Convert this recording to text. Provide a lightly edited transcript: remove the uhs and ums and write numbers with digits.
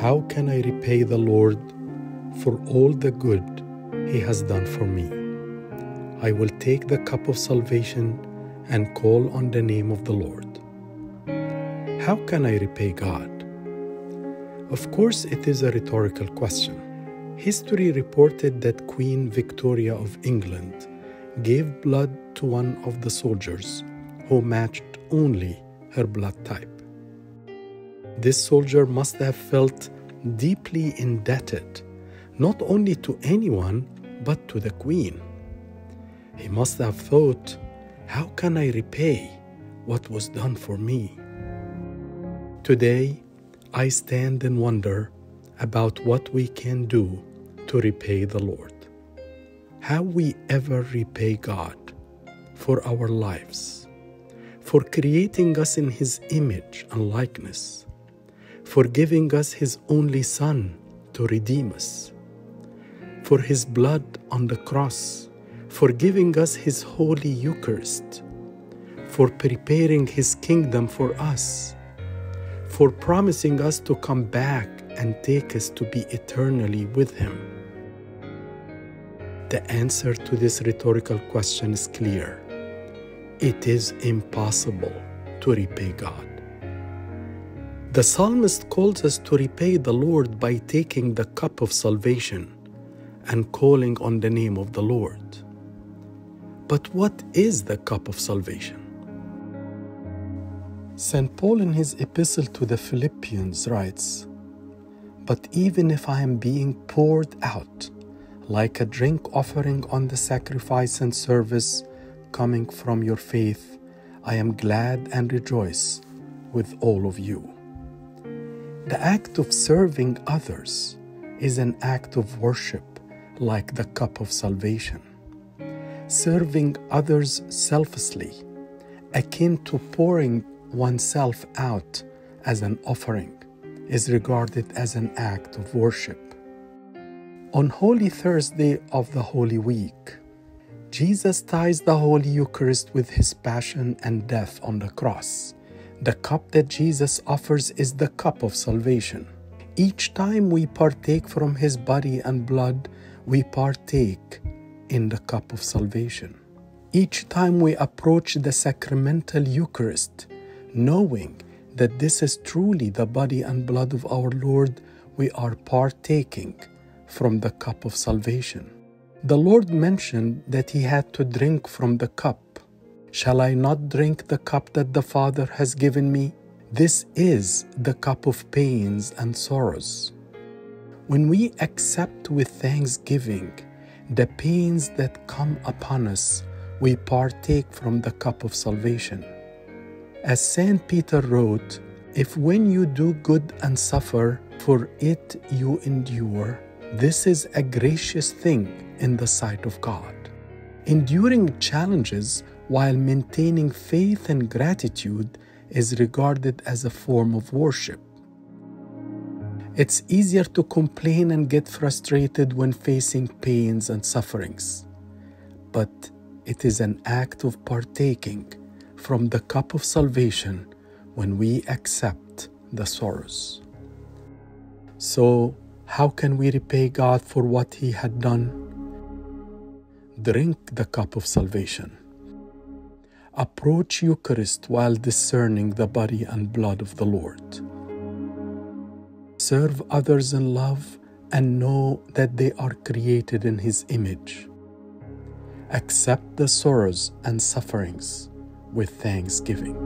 How can I repay the Lord for all the good He has done for me? I will take the cup of salvation and call on the name of the Lord. How can I repay God? Of course, it is a rhetorical question. History reported that Queen Victoria of England gave blood to one of the soldiers who matched only her blood type. This soldier must have felt deeply indebted, not only to anyone, but to the Queen. He must have thought, how can I repay what was done for me? Today, I stand and wonder about what we can do to repay the Lord. Have we ever repay God for our lives, for creating us in His image and likeness, for giving us His only Son to redeem us, for His blood on the cross, for giving us His Holy Eucharist, for preparing His kingdom for us, for promising us to come back and take us to be eternally with Him? The answer to this rhetorical question is clear. It is impossible to repay God. The psalmist calls us to repay the Lord by taking the cup of salvation and calling on the name of the Lord. But what is the cup of salvation? St. Paul in his epistle to the Philippians writes, "But even if I am being poured out like a drink offering on the sacrifice and service coming from your faith, I am glad and rejoice with all of you." The act of serving others is an act of worship like the cup of salvation. Serving others selflessly, akin to pouring oneself out as an offering, is regarded as an act of worship. On Holy Thursday of the Holy Week, Jesus ties the Holy Eucharist with His passion and death on the cross. The cup that Jesus offers is the cup of salvation. Each time we partake from His body and blood, we partake in the cup of salvation. Each time we approach the sacramental Eucharist, knowing that this is truly the body and blood of our Lord, we are partaking from the cup of salvation. The Lord mentioned that He had to drink from the cup. Shall I not drink the cup that the Father has given me? This is the cup of pains and sorrows. When we accept with thanksgiving the pains that come upon us, we partake from the cup of salvation. As St. Peter wrote, "If when you do good and suffer for it you endure, this is a gracious thing in the sight of God." Enduring challenges while maintaining faith and gratitude is regarded as a form of worship. It's easier to complain and get frustrated when facing pains and sufferings, but it is an act of partaking from the cup of salvation when we accept the sorrows. So, how can we repay God for what He had done? Drink the cup of salvation. Approach Eucharist while discerning the body and blood of the Lord. Serve others in love and know that they are created in His image. Accept the sorrows and sufferings with thanksgiving.